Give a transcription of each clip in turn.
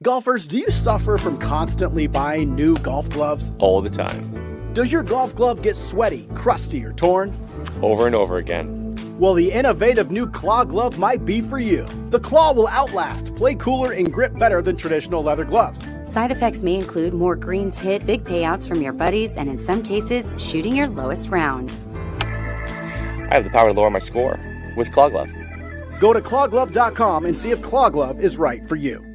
Golfers, do you suffer from constantly buying new golf gloves? All the time. Does your golf glove get sweaty, crusty, or torn? Over and over again. Well, the innovative new Claw glove might be for you. The Claw will outlast, play cooler, and grip better than traditional leather gloves. Side effects may include more greens hit, big payouts from your buddies, and in some cases, shooting your lowest round. I have the power to lower my score with Claw Glove. Go to clawglove.com and see if Claw Glove is right for you.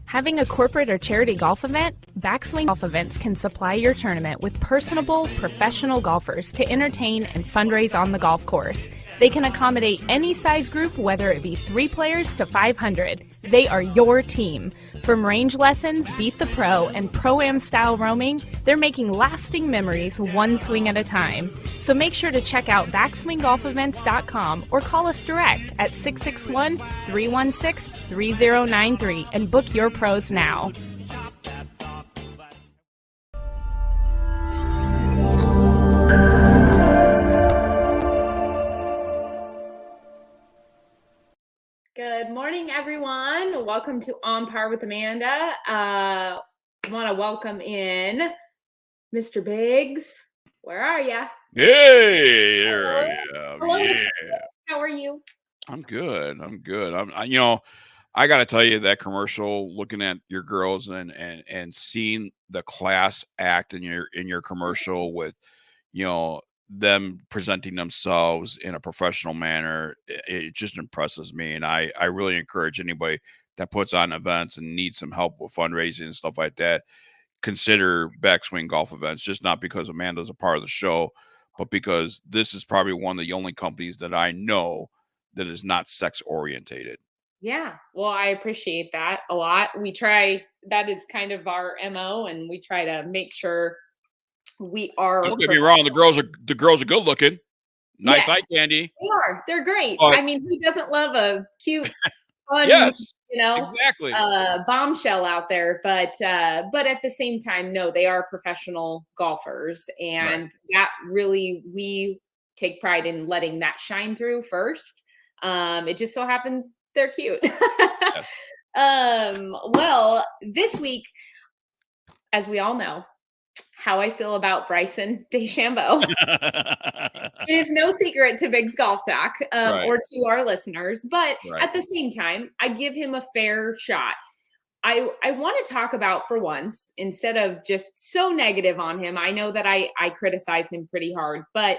Having a corporate or charity golf event? Backswing Golf Events can supply your tournament with personable, professional golfers to entertain and fundraise on the golf course. They can accommodate any size group, whether it be 3 players to 500. They are your team. From range lessons, Beat the Pro, and Pro-Am style roaming, they're making lasting memories one swing at a time. So make sure to check out backswinggolfevents.com or call us direct at 661-316-3093 and book your pros now. Good morning, everyone. Welcome to On Par with Amanda. I want to welcome in Mr. Biggs. Where are ya? Hey, there I am. Hello, Yeah. Mr. Biggs. How are you? I'm good. I got to tell you that commercial, looking at your girls and seeing the class act in your commercial with, them presenting themselves in a professional manner, it just impresses me. And I really encourage anybody that puts on events and needs some help with fundraising and stuff like that, consider Backswing Golf Events, just not because Amanda's a part of the show, but because this is probably one of the only companies that I know that is not sex orientated. Yeah, well, I appreciate that a lot. That is kind of our MO, and we try to make sure we are. Don't get me wrong, the girls are good looking. Nice eye candy. They are. They're great. But, I mean, who doesn't love a cute, fun, yes, exactly. Bombshell out there? But at the same time, no, they are professional golfers, and that really, we take pride in letting that shine through first. It just so happens they're cute. Yes. Well, this week, as we all know, how I feel about Bryson DeChambeau. It is no secret to Biggs Golf Talk or to our listeners, but at the same time, I give him a fair shot. I want to talk about, for once, instead of just so negative on him, I know that I criticize him pretty hard, but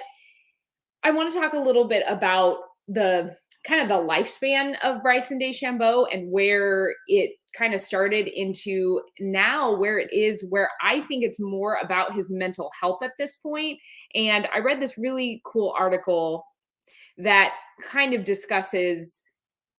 I want to talk a little bit about the kind of the lifespan of Bryson DeChambeau and where it kind of started into now where it is, where I think it's more about his mental health at this point. And I read this really cool article that kind of discusses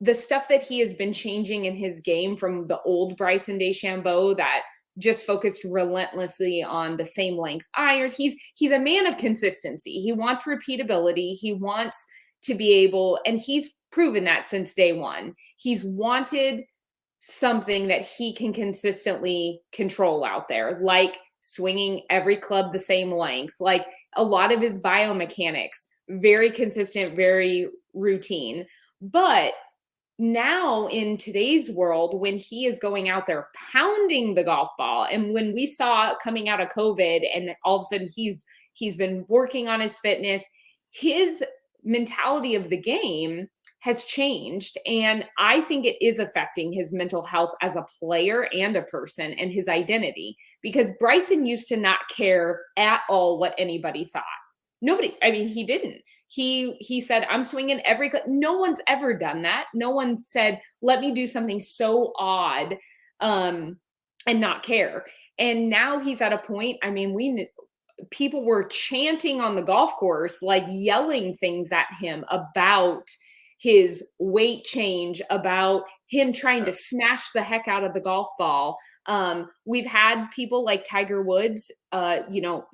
the stuff that he has been changing in his game from the old Bryson DeChambeau that just focused relentlessly on the same length iron. He's a man of consistency. He wants repeatability. He wants to be able, and he's proven that since day one. He's wanted something that he can consistently control out there, like swinging every club the same length, like a lot of his biomechanics, very consistent, very routine. But now in today's world, when he is going out there pounding the golf ball, and when we saw coming out of COVID and all of a sudden he's been working on his fitness, his mentality of the game has changed. And I think it is affecting his mental health as a player and a person and his identity, because Bryson used to not care at all what anybody thought. He didn't. He said, I'm swinging every, no one's ever done that. No one said, let me do something so odd and not care. And now he's at a point, people were chanting on the golf course, like yelling things at him about his weight change, about him trying to smash the heck out of the golf ball. We've had people like Tiger Woods,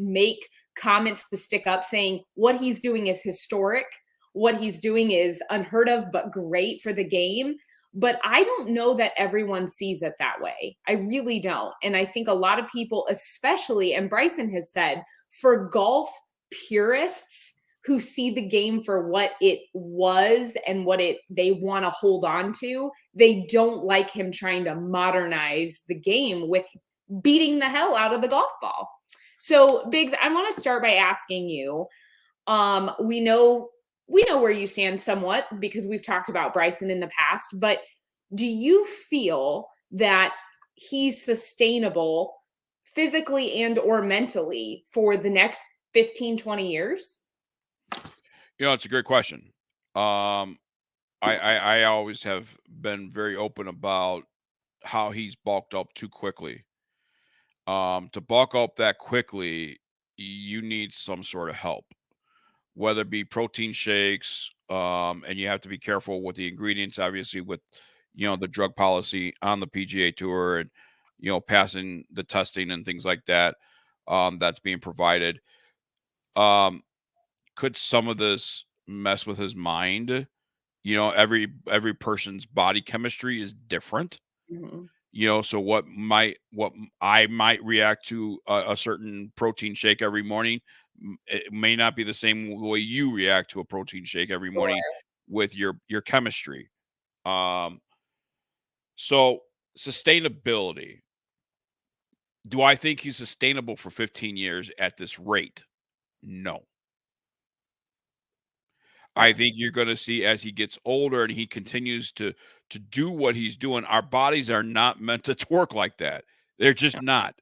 make comments to stick up saying what he's doing is historic. what he's doing is unheard of, but great for the game. But I don't know that everyone sees it that way. I really don't. And I think a lot of people, especially, and Bryson has said, for golf purists who see the game for what it was and what they want to hold on to, they don't like him trying to modernize the game with beating the hell out of the golf ball. So, Biggs, I want to start by asking you, we know where you stand somewhat because we've talked about Bryson in the past, but do you feel that he's sustainable physically and or mentally for the next 15, 20 years? It's a great question. I always have been very open about how he's bulked up too quickly. To bulk up that quickly, you need some sort of help, whether it be protein shakes, and you have to be careful with the ingredients, obviously, with the drug policy on the PGA Tour and passing the testing and things like that that's being provided. Could some of this mess with his mind? Every person's body chemistry is different. Mm-hmm. So what I might react to a certain protein shake every morning, it may not be the same way you react to a protein shake every morning with your chemistry. So sustainability. Do I think he's sustainable for 15 years at this rate? No. I think you're going to see as he gets older and he continues to do what he's doing, our bodies are not meant to work like that. They're just not.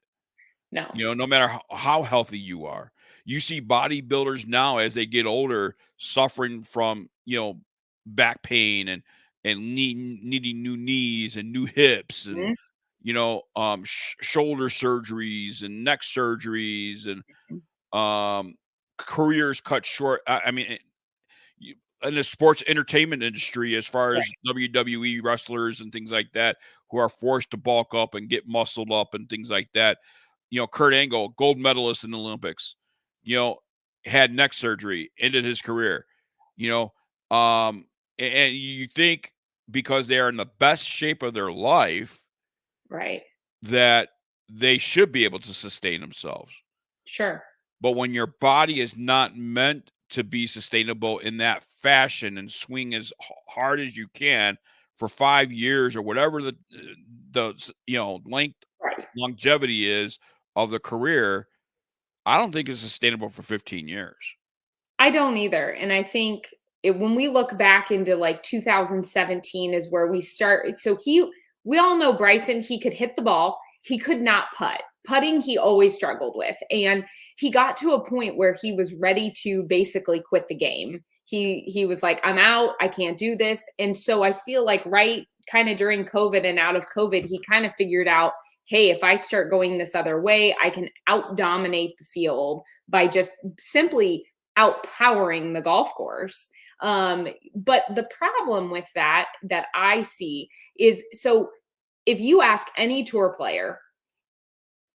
No. No matter how healthy you are. You see bodybuilders now as they get older suffering from, back pain and needing new knees and new hips and, shoulder surgeries and neck surgeries and careers cut short. I mean, in the sports entertainment industry, as far as WWE wrestlers and things like that, who are forced to bulk up and get muscled up and things like that. Kurt Angle, gold medalist in the Olympics, had neck surgery, ended his career, and you think because they are in the best shape of their life, right, that they should be able to sustain themselves. Sure. But when your body is not meant to be sustainable in that fashion and swing as hard as you can for 5 years or whatever the length, longevity is of the career, I don't think it's sustainable for 15 years. I don't either. And I think when we look back into like 2017 is where we start. So we all know Bryson, he could hit the ball. He could not putt. Putting, he always struggled with. And he got to a point where he was ready to basically quit the game. He was like, I'm out. I can't do this. And so I feel like right kind of during COVID and out of COVID, he kind of figured out, hey, if I start going this other way, I can out-dominate the field by just simply outpowering the golf course. But the problem with that I see is, so if you ask any tour player,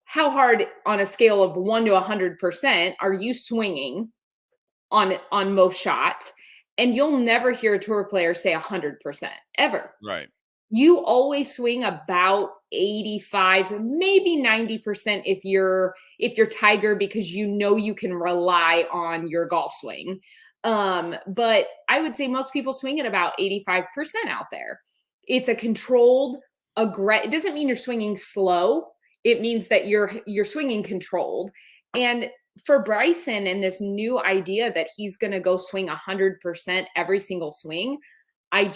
how hard on a scale of 1 to 100% are you swinging on most shots? And you'll never hear a tour player say 100% ever. Right. You always swing about 85, maybe 90% if you're Tiger, because you can rely on your golf swing. But I would say most people swing at about 85% out there. It's a controlled it doesn't mean you're swinging slow. It means that you're swinging controlled. And for Bryson and this new idea that he's going to go swing 100% every single swing, I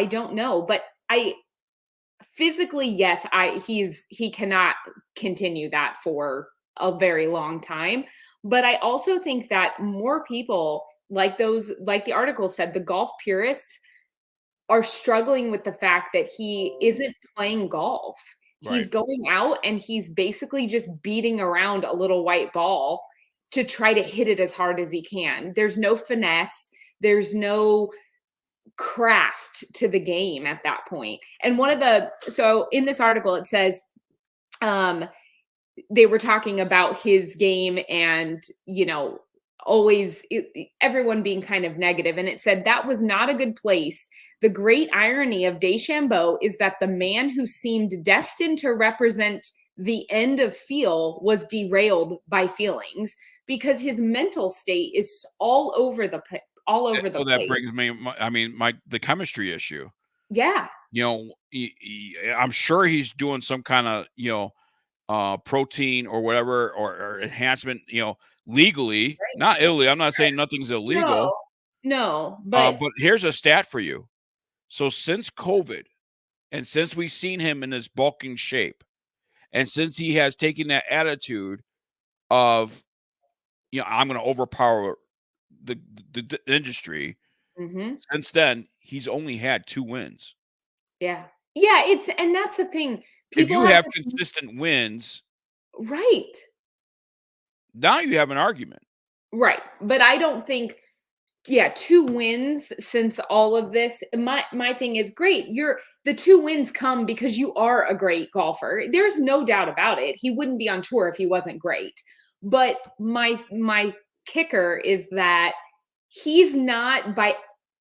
don't know. But physically, yes, he cannot continue that for a very long time. But I also think that more people like the article said, the golf purists are struggling with the fact that he isn't playing golf. Right. He's going out and he's basically just beating around a little white ball to try to hit it as hard as he can. There's no finesse. There's no craft to the game at that point. And so in this article, it says, they were talking about his game and, everyone being kind of negative. And it said that was not a good place. The great irony of DeChambeau is that the man who seemed destined to represent the end of feel was derailed by feelings, because his mental state is all over the place. That brings me, the chemistry issue. Yeah. I'm sure he's doing some kind of, protein or whatever, or enhancement, legally, Right. not illegally. I'm not saying nothing's illegal. No, But here's a stat for you. So since COVID, and since we've seen him in his bulking shape, and since he has taken that attitude of, I'm going to overpower the industry, since then, he's only had 2 wins. Yeah. And that's the thing. If you have consistent wins, right, now you have an argument. Right. But I don't think, 2 wins since all of this. My thing is, great. The 2 wins come because you are a great golfer. There's no doubt about it. He wouldn't be on tour if he wasn't great. But my kicker is that he's not, by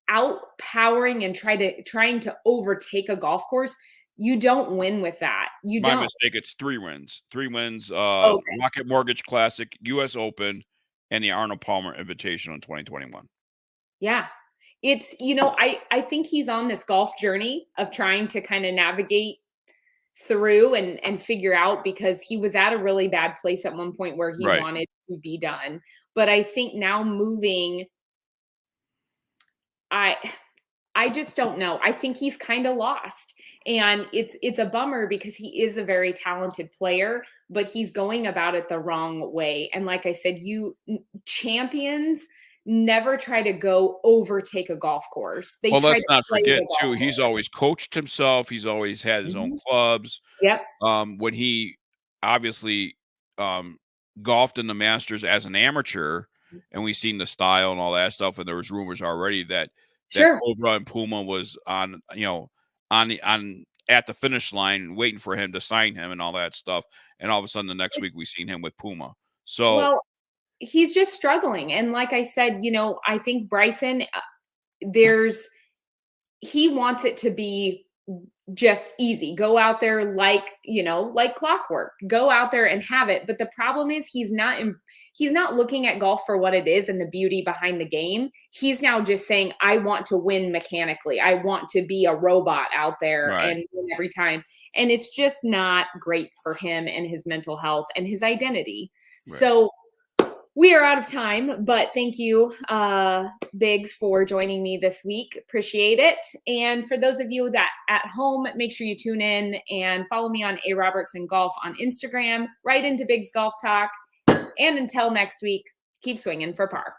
outpowering and trying to overtake a golf course, you don't win with that. My mistake. It's 3 wins. 3 wins. Okay. Rocket Mortgage Classic, U.S. Open, and the Arnold Palmer Invitational in 2021. Yeah. It's, I think he's on this golf journey of trying to kind of navigate through and figure out, because he was at a really bad place at one point where he wanted to be done. But I think now moving, I just don't know. I think he's kind of lost, and it's a bummer, because he is a very talented player, but he's going about it the wrong way. And like I said, champions never try to go overtake a golf course. Let's not forget too, he's always coached himself. He's always had his own clubs. Yep. When he obviously golfed in the Masters as an amateur, and we've seen the style and all that stuff, and there was rumors already that Cobra and Puma was on at the finish line waiting for him to sign him and all that stuff. And all of a sudden the next week we've seen him with Puma. So he's just struggling. And like I said, I think Bryson, he wants it to be just easy. Go out there like clockwork. Go out there and have it. But the problem is he's not looking at golf for what it is and the beauty behind the game. He's now just saying, I want to win mechanically. I want to be a robot out there and win every time. And it's just not great for him and his mental health and his identity. Right. So we are out of time, but thank you, Biggs, for joining me this week. Appreciate it. And for those of you that at home, make sure you tune in and follow me on A. Robertson Golf on Instagram, right into Biggs Golf Talk. And until next week, keep swinging for par.